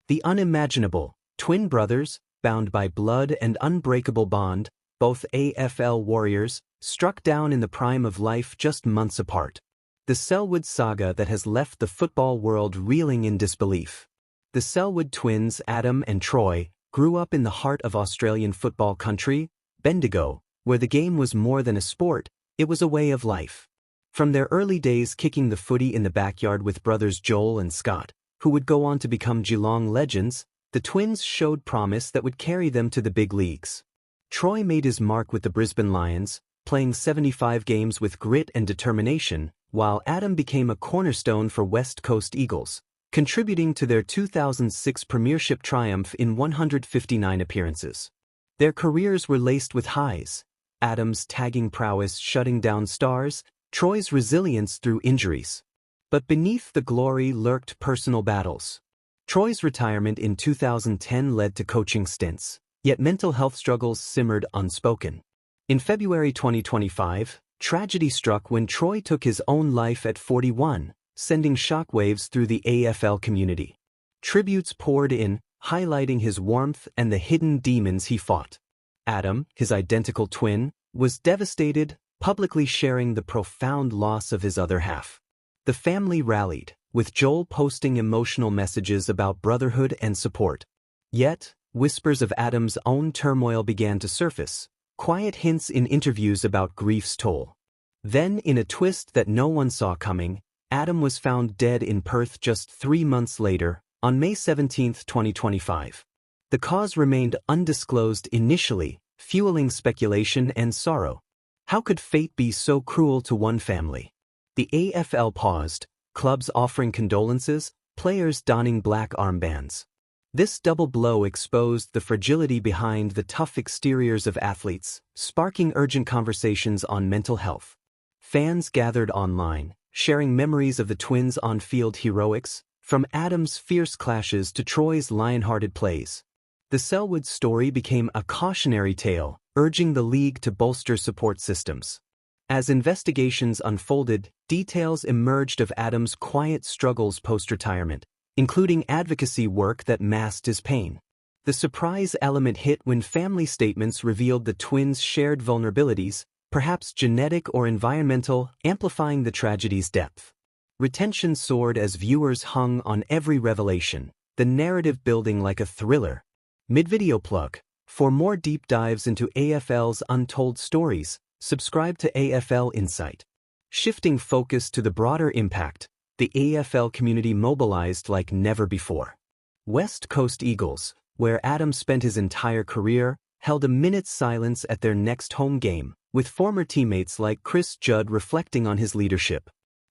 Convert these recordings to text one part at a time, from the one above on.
The unimaginable, twin brothers, bound by blood and unbreakable bond, both AFL warriors, struck down in the prime of life just months apart. The Selwood saga that has left the football world reeling in disbelief. The Selwood twins, Adam and Troy, grew up in the heart of Australian football country, Bendigo, where the game was more than a sport, it was a way of life. From their early days kicking the footy in the backyard with brothers Joel and Scott, who would go on to become Geelong legends, the twins showed promise that would carry them to the big leagues. Troy made his mark with the Brisbane Lions, playing 75 games with grit and determination, while Adam became a cornerstone for West Coast Eagles, contributing to their 2006 premiership triumph in 159 appearances. Their careers were laced with highs, Adam's tagging prowess shutting down stars, Troy's resilience through injuries. But beneath the glory lurked personal battles. Troy's retirement in 2010 led to coaching stints, yet mental health struggles simmered unspoken. In February 2025, tragedy struck when Troy took his own life at 41, sending shockwaves through the AFL community. Tributes poured in, highlighting his warmth and the hidden demons he fought. Adam, his identical twin, was devastated, publicly sharing the profound loss of his other half. The family rallied, with Joel posting emotional messages about brotherhood and support. Yet, whispers of Adam's own turmoil began to surface, quiet hints in interviews about grief's toll. Then, in a twist that no one saw coming, Adam was found dead in Perth just 3 months later, on May 17, 2025. The cause remained undisclosed initially, fueling speculation and sorrow. How could fate be so cruel to one family? The AFL paused, clubs offering condolences, players donning black armbands. This double blow exposed the fragility behind the tough exteriors of athletes, sparking urgent conversations on mental health. Fans gathered online, sharing memories of the twins' on-field heroics, from Adam's fierce clashes to Troy's lion-hearted plays. The Selwood story became a cautionary tale, urging the league to bolster support systems. As investigations unfolded, details emerged of Adam's quiet struggles post-retirement, including advocacy work that masked his pain. The surprise element hit when family statements revealed the twins' shared vulnerabilities, perhaps genetic or environmental, amplifying the tragedy's depth. Retention soared as viewers hung on every revelation, the narrative building like a thriller. Mid-video plug. For more deep dives into AFL's untold stories, subscribe to AFL Insight. Shifting focus to the broader impact, the AFL community mobilized like never before. West Coast Eagles, where Adam spent his entire career, held a minute's silence at their next home game, with former teammates like Chris Judd reflecting on his leadership.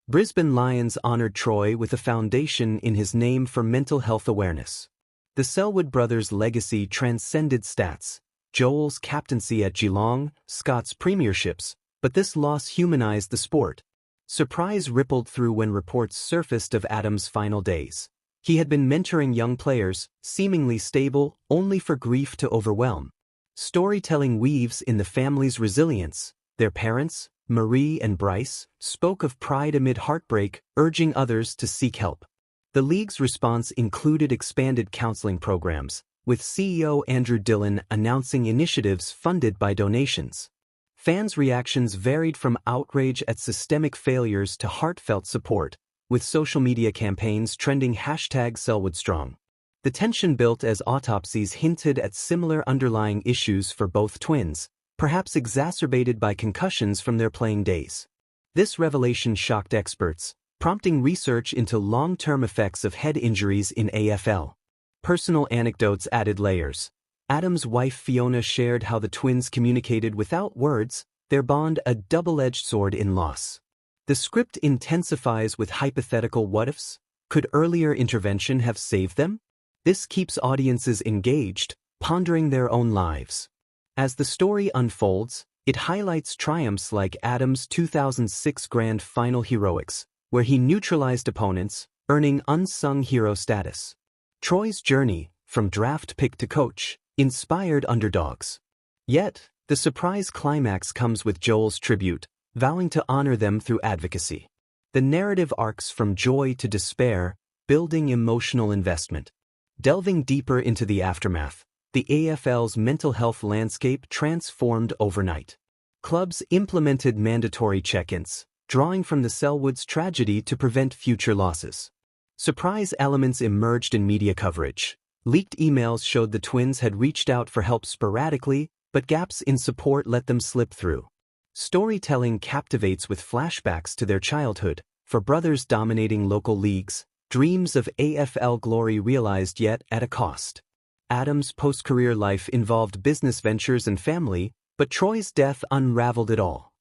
Brisbane Lions honored Troy with a foundation in his name for mental health awareness. The Selwood brothers' legacy transcended stats, Joel's captaincy at Geelong, Scott's premierships, but this loss humanized the sport. Surprise rippled through when reports surfaced of Adam's final days. He had been mentoring young players, seemingly stable, only for grief to overwhelm. Storytelling weaves in the family's resilience. Their parents, Marie and Bryce, spoke of pride amid heartbreak, urging others to seek help. The league's response included expanded counseling programs, with CEO Andrew Dillon announcing initiatives funded by donations. Fans' reactions varied from outrage at systemic failures to heartfelt support, with social media campaigns trending #SelwoodStrong. The tension built as autopsies hinted at similar underlying issues for both twins, perhaps exacerbated by concussions from their playing days. This revelation shocked experts, prompting research into long-term effects of head injuries in AFL. Personal anecdotes added layers. Adam's wife Fiona shared how the twins communicated without words, their bond a double-edged sword in loss. The script intensifies with hypothetical what-ifs. Could earlier intervention have saved them? This keeps audiences engaged, pondering their own lives. As the story unfolds, it highlights triumphs like Adam's 2006 Grand Final heroics, where he neutralized opponents, earning unsung hero status. Troy's journey, from draft pick to coach, inspired underdogs. Yet, the surprise climax comes with Joel's tribute, vowing to honor them through advocacy. The narrative arcs from joy to despair, building emotional investment. Delving deeper into the aftermath, the AFL's mental health landscape transformed overnight. Clubs implemented mandatory check-ins, drawing from the Selwood's tragedy to prevent future losses. Surprise elements emerged in media coverage. Leaked emails showed the twins had reached out for help sporadically, but gaps in support let them slip through. Storytelling captivates with flashbacks to their childhood, for brothers dominating local leagues, dreams of AFL glory realized yet at a cost. Adam's post-career life involved business ventures and family, but Troy's death unraveled it all.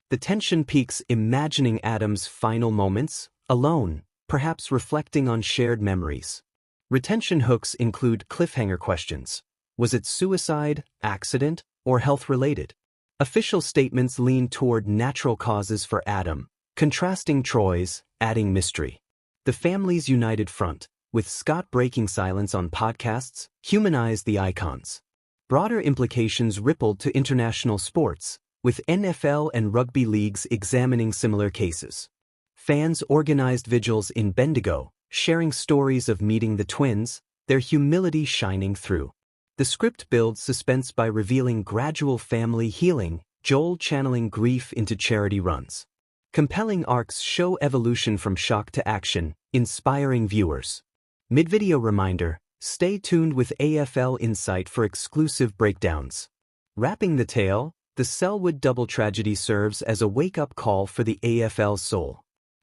The tension peaks imagining Adam's final moments, alone, perhaps reflecting on shared memories. Retention hooks include cliffhanger questions. Was it suicide, accident, or health-related? Official statements lean toward natural causes for Adam, contrasting Troy's, adding mystery. The family's united front, with Scott breaking silence on podcasts, humanized the icons. Broader implications rippled to international sports, with NFL and rugby leagues examining similar cases. Fans organized vigils in Bendigo, sharing stories of meeting the twins, their humility shining through. The script builds suspense by revealing gradual family healing, Joel channeling grief into charity runs. Compelling arcs show evolution from shock to action, inspiring viewers. Mid-video reminder, stay tuned with AFL Insight for exclusive breakdowns. Wrapping the tale, the Selwood double tragedy serves as a wake-up call for the AFL's soul.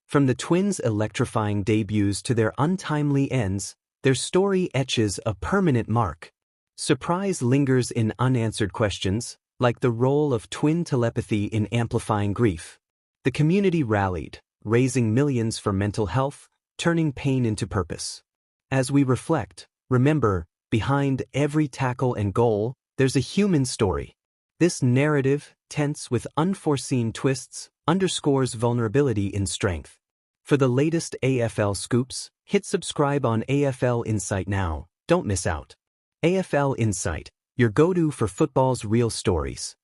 From the twins' electrifying debuts to their untimely ends, their story etches a permanent mark. Surprise lingers in unanswered questions, like the role of twin telepathy in amplifying grief. The community rallied, raising millions for mental health, turning pain into purpose. As we reflect, remember, behind every tackle and goal, there's a human story. This narrative, tense with unforeseen twists, underscores vulnerability in strength. For the latest AFL scoops, hit subscribe on AFL Insight now. Don't miss out. AFL Insight, your go-to for football's real stories.